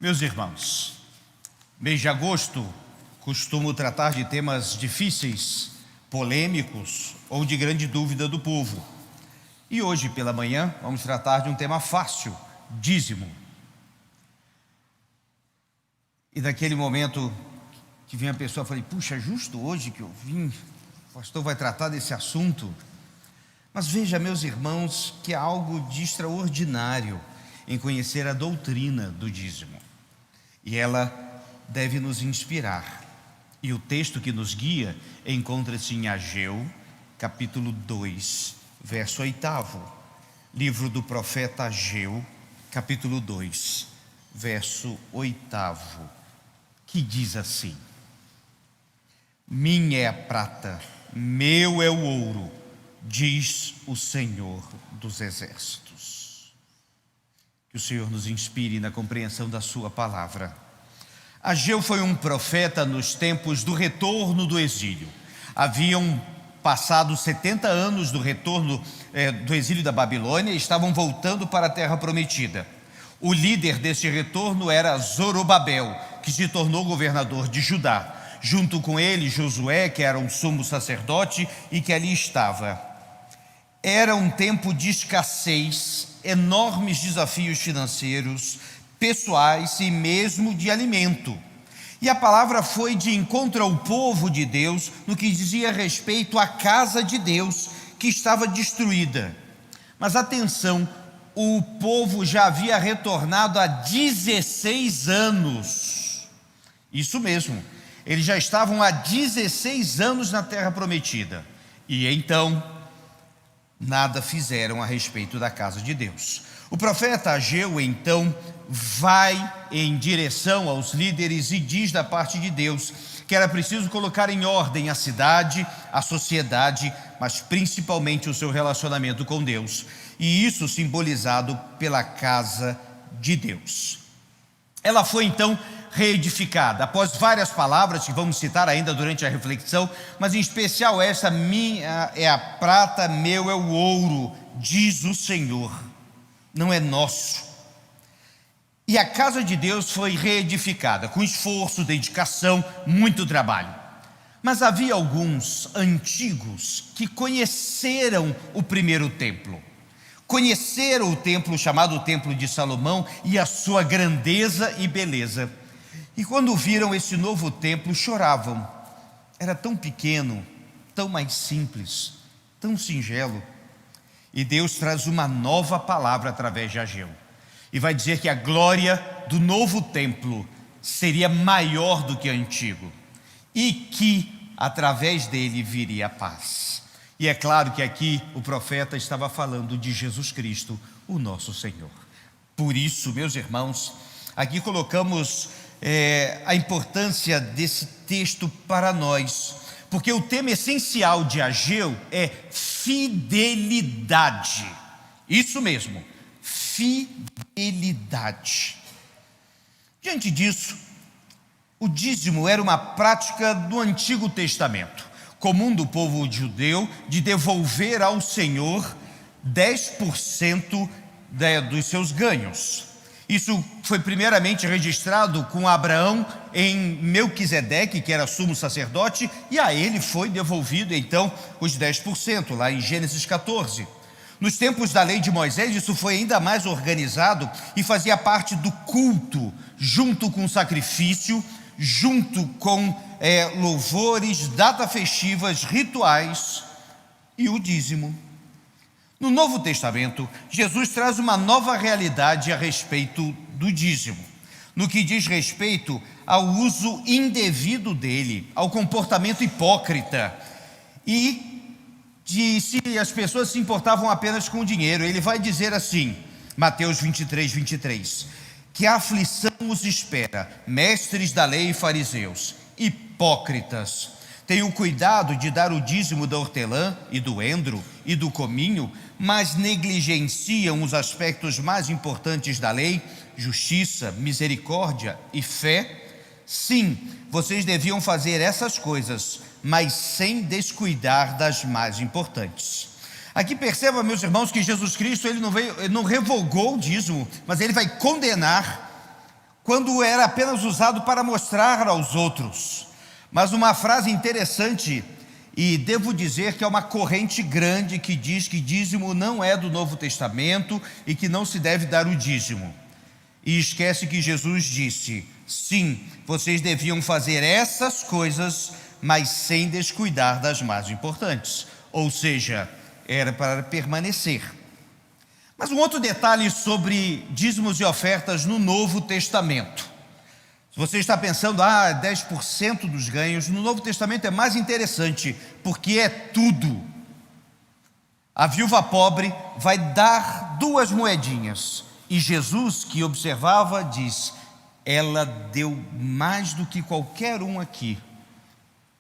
Meus irmãos, mês de agosto costumo tratar de temas difíceis, polêmicos ou de grande dúvida do povo. E hoje pela manhã vamos tratar de um tema fácil, dízimo. E naquele momento que vem a pessoa, eu falei, puxa, justo hoje que eu vim, o pastor vai tratar desse assunto. Mas veja, meus irmãos, que há algo de extraordinário em conhecer a doutrina do dízimo. E ela deve nos inspirar. E o texto que nos guia encontra-se em Ageu, capítulo 2, verso 8. Livro do profeta Ageu, capítulo 2, verso 8, que diz assim: minha é a prata, meu é o ouro, diz o Senhor dos Exércitos. Que o Senhor nos inspire na compreensão da sua palavra. Ageu foi um profeta nos tempos do retorno do exílio. Haviam passado 70 anos do retorno do exílio da Babilônia e estavam voltando para a terra prometida. O líder desse retorno era Zorobabel, que se tornou governador de Judá. Junto com ele, Josué, que era um sumo sacerdote e que ali estava. Era um tempo de escassez, enormes desafios financeiros, pessoais e mesmo de alimento. E a palavra foi de encontro ao povo de Deus no que dizia respeito à casa de Deus, que estava destruída. Mas atenção, o povo já havia retornado há 16 anos. Isso mesmo, eles já estavam há 16 anos na terra prometida. E então nada fizeram a respeito da casa de Deus. O profeta Ageu então vai em direção aos líderes e diz da parte de Deus que era preciso colocar em ordem a cidade, a sociedade, mas principalmente o seu relacionamento com Deus, e isso simbolizado pela casa de Deus. Ela foi então reedificada, após várias palavras que vamos citar ainda durante a reflexão, mas em especial essa: minha é a prata, meu é o ouro, diz o Senhor, não é nosso. E a casa de Deus foi reedificada, com esforço, dedicação, muito trabalho. Mas havia alguns antigos que conheceram o primeiro templo, conheceram o templo chamado Templo de Salomão e a sua grandeza e beleza. E quando viram esse novo templo, choravam. Era tão pequeno, tão mais simples, tão singelo. E Deus traz uma nova palavra através de Ageu. E vai dizer que a glória do novo templo seria maior do que o antigo. E que através dele viria a paz. E é claro que aqui o profeta estava falando de Jesus Cristo, o nosso Senhor. Por isso, meus irmãos, aqui colocamos a importância desse texto para nós, porque o tema essencial de Ageu é fidelidade. Isso mesmo, fidelidade. Diante disso, o dízimo era uma prática do Antigo Testamento, comum do povo judeu, de devolver ao Senhor 10% dos seus ganhos. Isso foi primeiramente registrado com Abraão em Melquisedeque, que era sumo sacerdote, e a ele foi devolvido então os 10%, lá em Gênesis 14. Nos tempos da lei de Moisés, isso foi ainda mais organizado e fazia parte do culto, junto com sacrifício, junto com louvores, datas festivas, rituais e o dízimo. No Novo Testamento, Jesus traz uma nova realidade a respeito do dízimo, no que diz respeito ao uso indevido dele, ao comportamento hipócrita e de se as pessoas se importavam apenas com o dinheiro. Ele vai dizer assim, Mateus 23, que a aflição os espera, mestres da lei e fariseus, hipócritas. Tenham cuidado de dar o dízimo da hortelã e do endro e do cominho, mas negligenciam os aspectos mais importantes da lei, justiça, misericórdia e fé. Sim, vocês deviam fazer essas coisas, mas sem descuidar das mais importantes. Aqui perceba, meus irmãos, que Jesus Cristo ele não revogou o dízimo, mas ele vai condenar quando era apenas usado para mostrar aos outros. Mas uma frase interessante, e devo dizer que é uma corrente grande que diz que dízimo não é do Novo Testamento e que não se deve dar o dízimo. E esquece que Jesus disse: sim, vocês deviam fazer essas coisas, mas sem descuidar das mais importantes. Ou seja, era para permanecer. Mas um outro detalhe sobre dízimos e ofertas no Novo Testamento. Se você está pensando, 10% dos ganhos, no Novo Testamento é mais interessante, porque é tudo. A viúva pobre vai dar 2 moedinhas, e Jesus, que observava, diz: ela deu mais do que qualquer um aqui,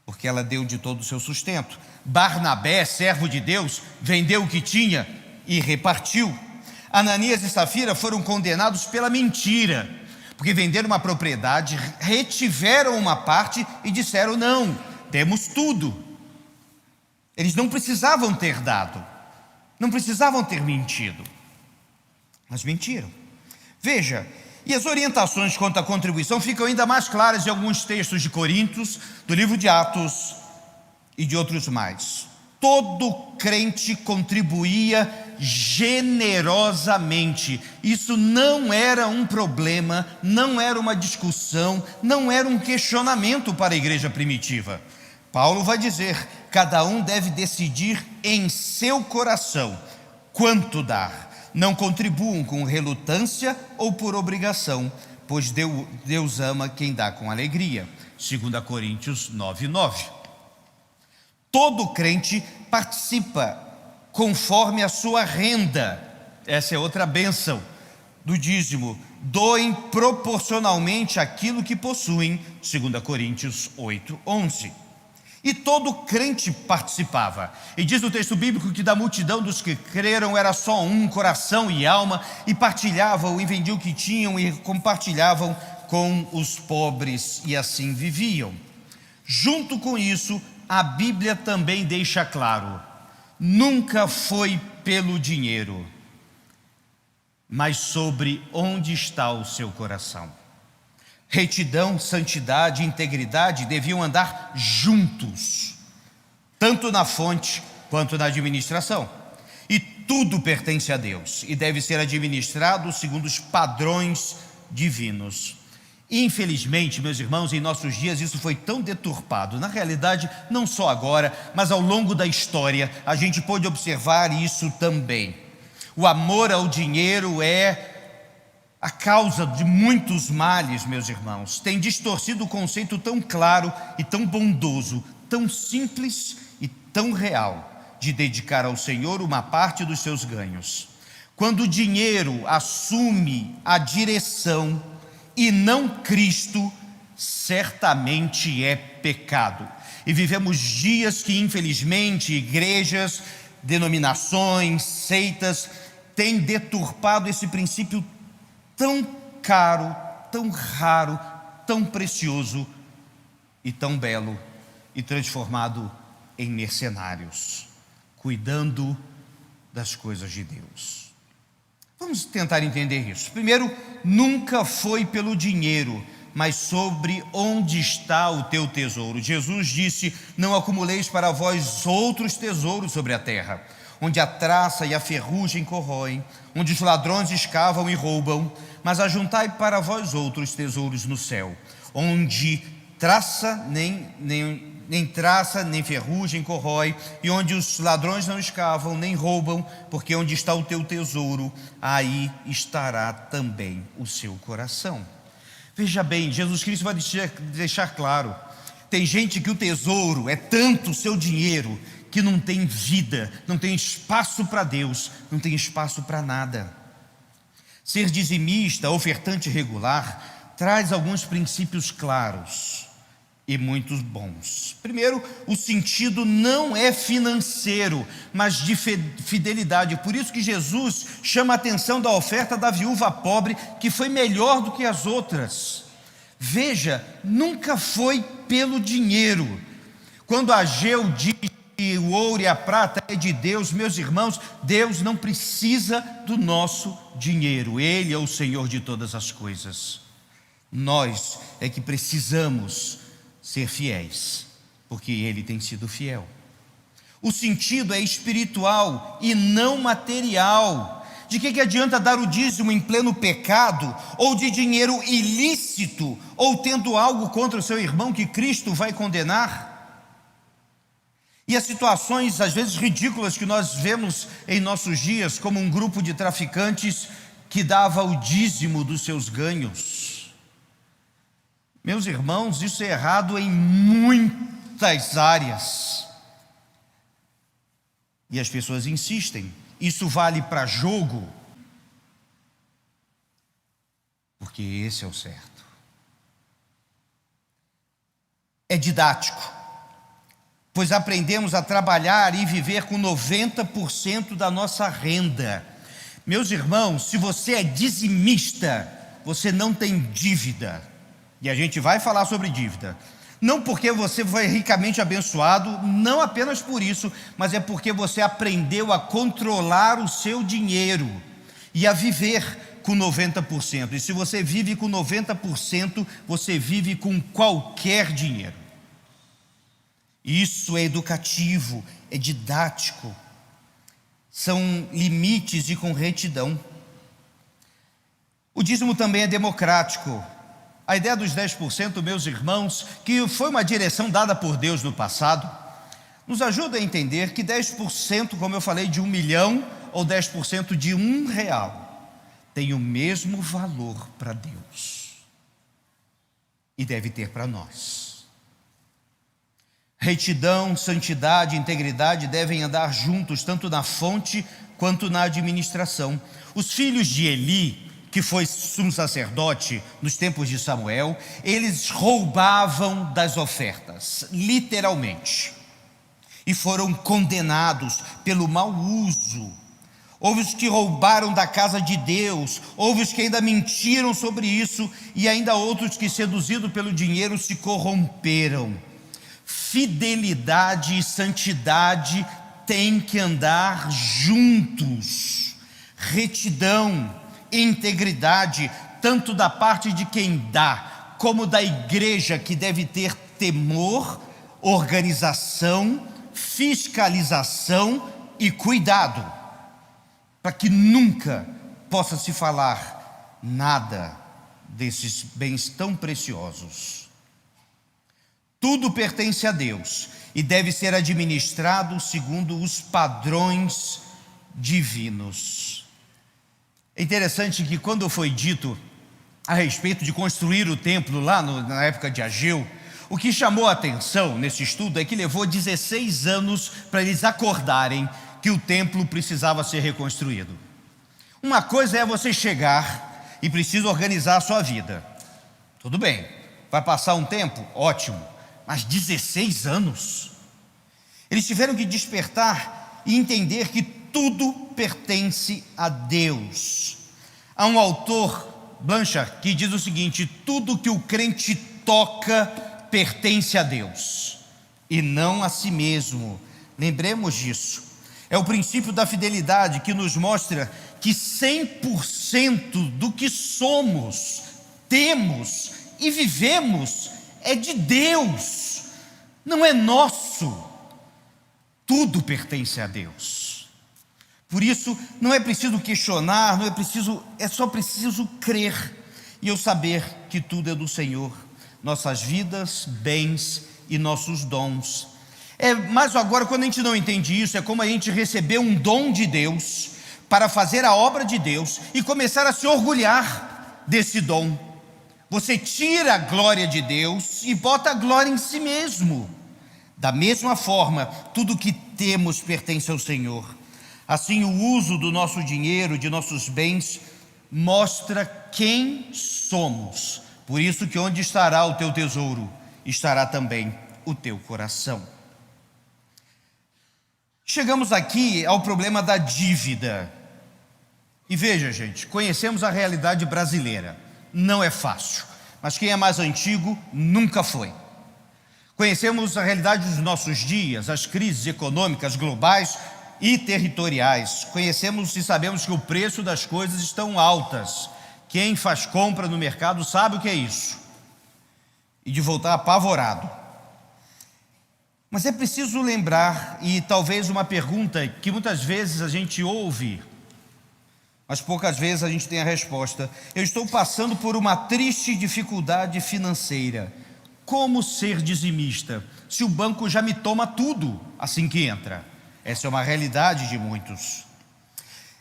porque ela deu de todo o seu sustento. Barnabé, servo de Deus, vendeu o que tinha e repartiu. Ananias e Safira foram condenados pela mentira, porque venderam uma propriedade, retiveram uma parte e disseram: não, temos tudo. Eles não precisavam ter dado, não precisavam ter mentido, mas mentiram. Veja, e as orientações quanto à contribuição ficam ainda mais claras em alguns textos de Coríntios, do livro de Atos e de outros mais. Todo crente contribuía generosamente. Isso não era um problema, não era uma discussão, não era um questionamento para a igreja primitiva. Paulo vai dizer: cada um deve decidir em seu coração quanto dar. Não contribuam com relutância ou por obrigação, pois Deus ama quem dá com alegria. 2 Coríntios 9:9. Todo crente participa conforme a sua renda. Essa é outra bênção do dízimo. Doem proporcionalmente aquilo que possuem. 2 Coríntios 8:11. E todo crente participava. E diz o texto bíblico que da multidão dos que creram era só um, coração e alma, e partilhavam e vendiam o que tinham e compartilhavam com os pobres, e assim viviam. Junto com isso, a Bíblia também deixa claro: nunca foi pelo dinheiro, mas sobre onde está o seu coração. Retidão, santidade e integridade deviam andar juntos, tanto na fonte quanto na administração. E tudo pertence a Deus e deve ser administrado segundo os padrões divinos. Infelizmente, meus irmãos, em nossos dias isso foi tão deturpado. Na realidade, não só agora, mas ao longo da história, a gente pôde observar isso também. O amor ao dinheiro é a causa de muitos males, meus irmãos. Tem distorcido o conceito tão claro e tão bondoso, tão simples e tão real, de dedicar ao Senhor uma parte dos seus ganhos. Quando o dinheiro assume a direção e não Cristo, certamente é pecado. E vivemos dias que, infelizmente, igrejas, denominações, seitas têm deturpado esse princípio tão caro, tão raro, tão precioso e tão belo, e transformado em mercenários, cuidando das coisas de Deus. Vamos tentar entender isso. Primeiro, nunca foi pelo dinheiro, mas sobre onde está o teu tesouro. Jesus disse: não acumuleis para vós outros tesouros sobre a terra, onde a traça e a ferrugem corroem, onde os ladrões escavam e roubam, mas ajuntai para vós outros tesouros no céu, onde traça nem traça nem ferrugem corrói, e onde os ladrões não escavam nem roubam, porque onde está o teu tesouro, aí estará também o seu coração. Veja bem, Jesus Cristo vai deixar claro: tem gente que o tesouro é tanto o seu dinheiro que não tem vida, não tem espaço para Deus, não tem espaço para nada. Ser dizimista, ofertante regular, traz alguns princípios claros e muito bons. Primeiro, o sentido não é financeiro, mas de fidelidade. Por isso que Jesus chama a atenção da oferta da viúva pobre, que foi melhor do que as outras. Veja, nunca foi pelo dinheiro. Quando Ageu diz que o ouro e a prata é de Deus, meus irmãos, Deus não precisa do nosso dinheiro. Ele é o Senhor de todas as coisas. Nós é que precisamos ser fiéis, porque Ele tem sido fiel. O sentido é espiritual e não material. De que adianta dar o dízimo em pleno pecado, ou de dinheiro ilícito, ou tendo algo contra o seu irmão que Cristo vai condenar? E as situações, às vezes ridículas, que nós vemos em nossos dias, como um grupo de traficantes que dava o dízimo dos seus ganhos. Meus irmãos, isso é errado em muitas áreas. E as pessoas insistem. Isso vale para jogo, porque esse é o certo. É didático, pois aprendemos a trabalhar e viver com 90% da nossa renda. Meus irmãos, se você é dizimista, você não tem dívida. E a gente vai falar sobre dívida. Não porque você foi ricamente abençoado, não apenas por isso, mas é porque você aprendeu a controlar o seu dinheiro e a viver com 90%. E se você vive com 90%, você vive com qualquer dinheiro. Isso é educativo, é didático. São limites e com retidão. O dízimo também é democrático. A ideia dos 10%, meus irmãos, que foi uma direção dada por Deus no passado, nos ajuda a entender que 10%, como eu falei, de 1 milhão, ou 10% de R$1, tem o mesmo valor para Deus. E deve ter para nós. Retidão, santidade e integridade devem andar juntos, tanto na fonte quanto na administração. Os filhos de Eli, que foi sumo sacerdote nos tempos de Samuel, eles roubavam das ofertas, literalmente, e foram condenados pelo mau uso. Houve os que roubaram da casa de Deus, houve os que ainda mentiram sobre isso, e ainda outros que, seduzidos pelo dinheiro, se corromperam. Fidelidade e santidade têm que andar juntos. Retidão, integridade, tanto da parte de quem dá, como da igreja, que deve ter temor, organização, fiscalização e cuidado, para que nunca possa se falar nada desses bens tão preciosos. Tudo pertence a Deus e deve ser administrado segundo os padrões divinos. É interessante que quando foi dito a respeito de construir o templo lá na época de Ageu, o que chamou a atenção nesse estudo é que levou 16 anos para eles acordarem que o templo precisava ser reconstruído. Uma coisa é você chegar e precisa organizar a sua vida. Tudo bem, vai passar um tempo? Ótimo, mas 16 anos? Eles tiveram que despertar e entender que tudo pertence a Deus. Há um autor, Blanchard, que diz o seguinte: tudo que o crente toca pertence a Deus e não a si mesmo. Lembremos disso. É o princípio da fidelidade que nos mostra que 100% do que somos, temos e vivemos é de Deus, não é nosso. Tudo pertence a Deus. Por isso, não é preciso questionar, é só preciso crer e eu saber que tudo é do Senhor, nossas vidas, bens e nossos dons. Mas agora, quando a gente não entende isso, é como a gente receber um dom de Deus para fazer a obra de Deus e começar a se orgulhar desse dom. Você tira a glória de Deus e bota a glória em si mesmo. Da mesma forma, tudo que temos pertence ao Senhor. Assim, o uso do nosso dinheiro, de nossos bens, mostra quem somos. Por isso que onde estará o teu tesouro, estará também o teu coração. Chegamos aqui ao problema da dívida. E veja, gente, conhecemos a realidade brasileira. Não é fácil, mas quem é mais antigo nunca foi. Conhecemos a realidade dos nossos dias, as crises econômicas globais e territoriais. Conhecemos e sabemos que o preço das coisas estão altas, Quem faz compra no mercado sabe o que é isso, e de voltar apavorado. Mas é preciso lembrar, e talvez uma pergunta que muitas vezes a gente ouve, mas poucas vezes a gente tem a resposta: eu estou passando por uma triste dificuldade financeira. Como ser dizimista, se o banco já me toma tudo assim que entra? Essa é uma realidade de muitos.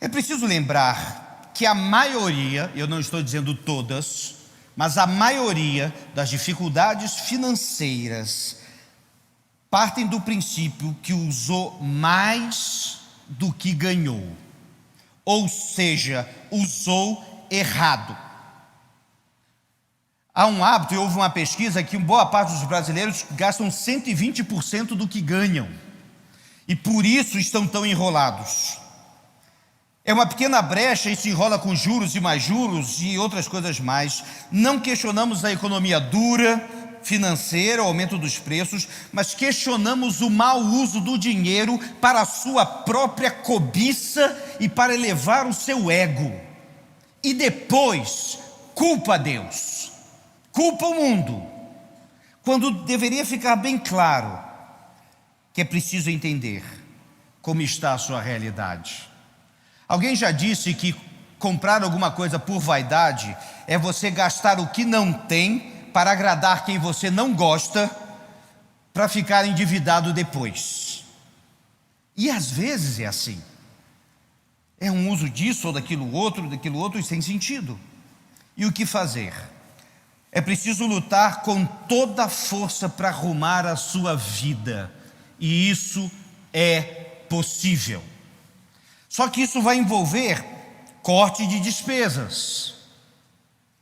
É preciso lembrar que a maioria, eu não estou dizendo todas, mas a maioria das dificuldades financeiras partem do princípio que usou mais do que ganhou, ou seja, usou errado. Há um hábito, e houve uma pesquisa que boa parte dos brasileiros gastam 120% do que ganham, e por isso estão tão enrolados. É uma pequena brecha e se enrola com juros e mais juros e outras coisas mais. Não questionamos a economia dura, financeira, o aumento dos preços, mas questionamos o mau uso do dinheiro para a sua própria cobiça e para elevar o seu ego. E depois, culpa a Deus, culpa o mundo, quando deveria ficar bem claro que é preciso entender como está a sua realidade. Alguém já disse que comprar alguma coisa por vaidade é você gastar o que não tem para agradar quem você não gosta, para ficar endividado depois. E às vezes é assim. É um uso disso ou daquilo outro e sem sentido. E o que fazer? É preciso lutar com toda a força para arrumar a sua vida. E isso é possível. Só que isso vai envolver corte de despesas.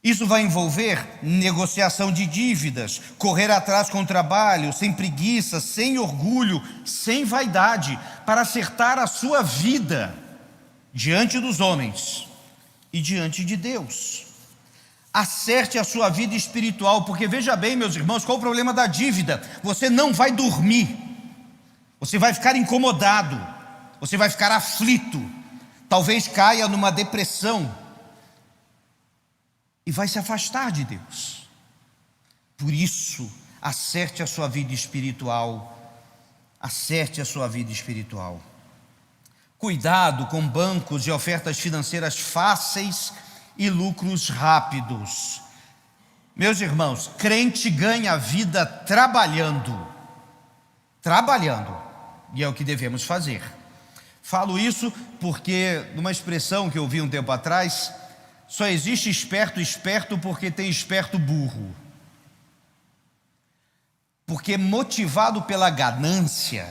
Isso vai envolver negociação de dívidas, correr atrás com trabalho, sem preguiça, sem orgulho, sem vaidade, para acertar a sua vida diante dos homens e diante de Deus. Acerte a sua vida espiritual, porque veja bem, meus irmãos, qual o problema da dívida? Você não vai dormir, você vai ficar incomodado, você vai ficar aflito, talvez caia numa depressão e vai se afastar de Deus. Por isso, acerte a sua vida espiritual, acerte a sua vida espiritual. Cuidado com bancos e ofertas financeiras fáceis e lucros rápidos. Meus irmãos, crente ganha vida trabalhando, e é o que devemos fazer. Falo isso porque, numa expressão que eu ouvi um tempo atrás, só existe esperto porque tem esperto burro. Porque motivado pela ganância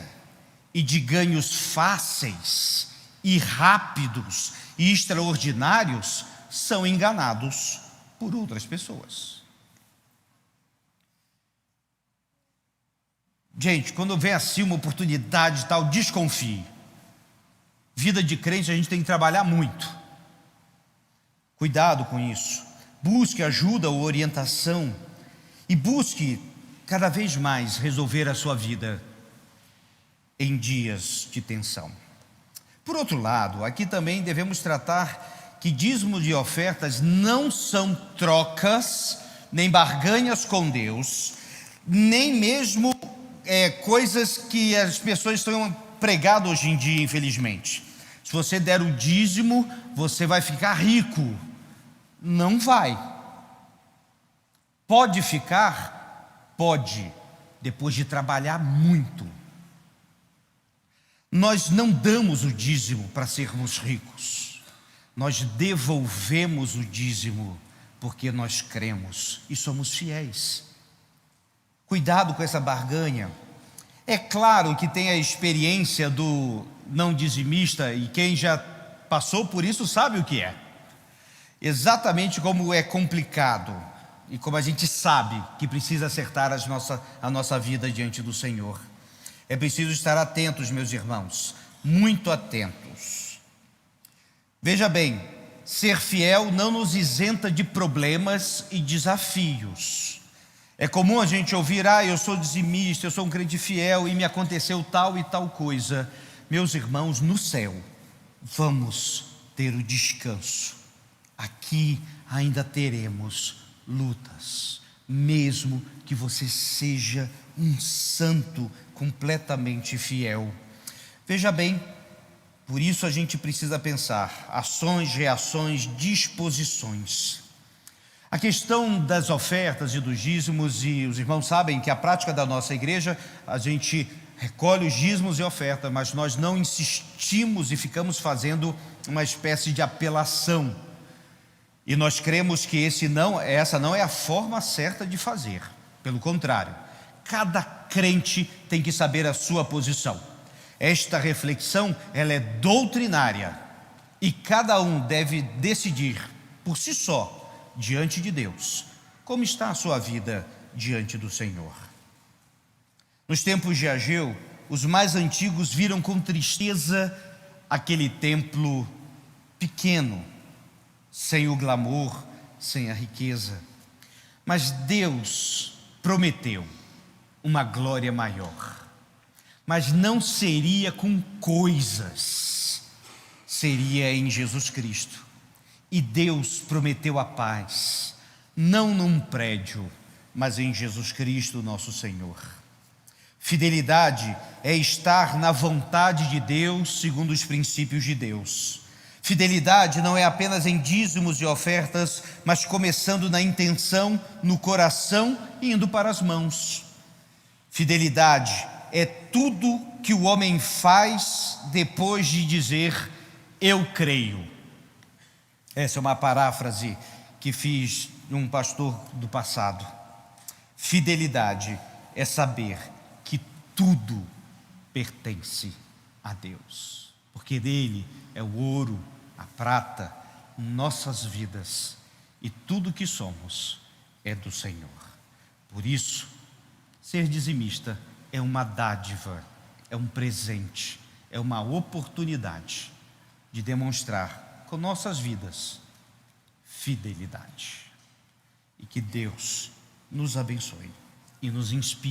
e de ganhos fáceis e rápidos e extraordinários, são enganados por outras pessoas. Gente, quando vem assim uma oportunidade e tal, desconfie. Vida de crente a gente tem que trabalhar muito. Cuidado com isso. Busque ajuda ou orientação e busque cada vez mais resolver a sua vida em dias de tensão. Por outro lado, aqui também devemos tratar que dízimos e ofertas não são trocas, nem barganhas com Deus, nem mesmo coisas que as pessoas estão pregadas hoje em dia, infelizmente. Se você der o dízimo, você vai ficar rico. Não vai. Pode ficar? Pode, depois de trabalhar muito. Nós não damos o dízimo para sermos ricos. Nós devolvemos o dízimo porque nós cremos e somos fiéis. Cuidado com essa barganha. É claro que tem a experiência do não dizimista, e quem já passou por isso sabe o que é. Exatamente como é complicado e como a gente sabe que precisa acertar a nossa vida diante do Senhor. É preciso estar atentos, meus irmãos, muito atentos. Veja bem, ser fiel não nos isenta de problemas e desafios. É comum a gente ouvir: eu sou dizimista, eu sou um crente fiel e me aconteceu tal e tal coisa. Meus irmãos, no céu vamos ter o descanso. Aqui ainda teremos lutas, mesmo que você seja um santo completamente fiel. Veja bem, por isso a gente precisa pensar: ações, reações, disposições. A questão das ofertas e dos dízimos, e os irmãos sabem que a prática da nossa igreja, a gente recolhe os dízimos e ofertas, mas nós não insistimos e ficamos fazendo uma espécie de apelação. E nós cremos que essa não é a forma certa de fazer. Pelo contrário, cada crente tem que saber a sua posição. Esta reflexão, ela é doutrinária, e cada um deve decidir por si só, diante de Deus, como está a sua vida diante do Senhor. Nos tempos de Ageu, os mais antigos viram com tristeza aquele templo pequeno, sem o glamour, sem a riqueza. Mas Deus prometeu uma glória maior. Mas não seria com coisas, seria em Jesus Cristo. E Deus prometeu a paz, não num prédio, mas em Jesus Cristo, nosso Senhor. Fidelidade é estar na vontade de Deus, segundo os princípios de Deus. Fidelidade não é apenas em dízimos e ofertas, mas começando na intenção, no coração e indo para as mãos. Fidelidade é tudo que o homem faz depois de dizer: eu creio. Essa é uma paráfrase que fiz de um pastor do passado. Fidelidade é saber que tudo pertence a Deus, porque dele é o ouro, a prata, nossas vidas, e tudo que somos é do Senhor. Por isso, ser dizimista é uma dádiva, é um presente, é uma oportunidade de demonstrar com nossas vidas fidelidade. E que Deus nos abençoe e nos inspire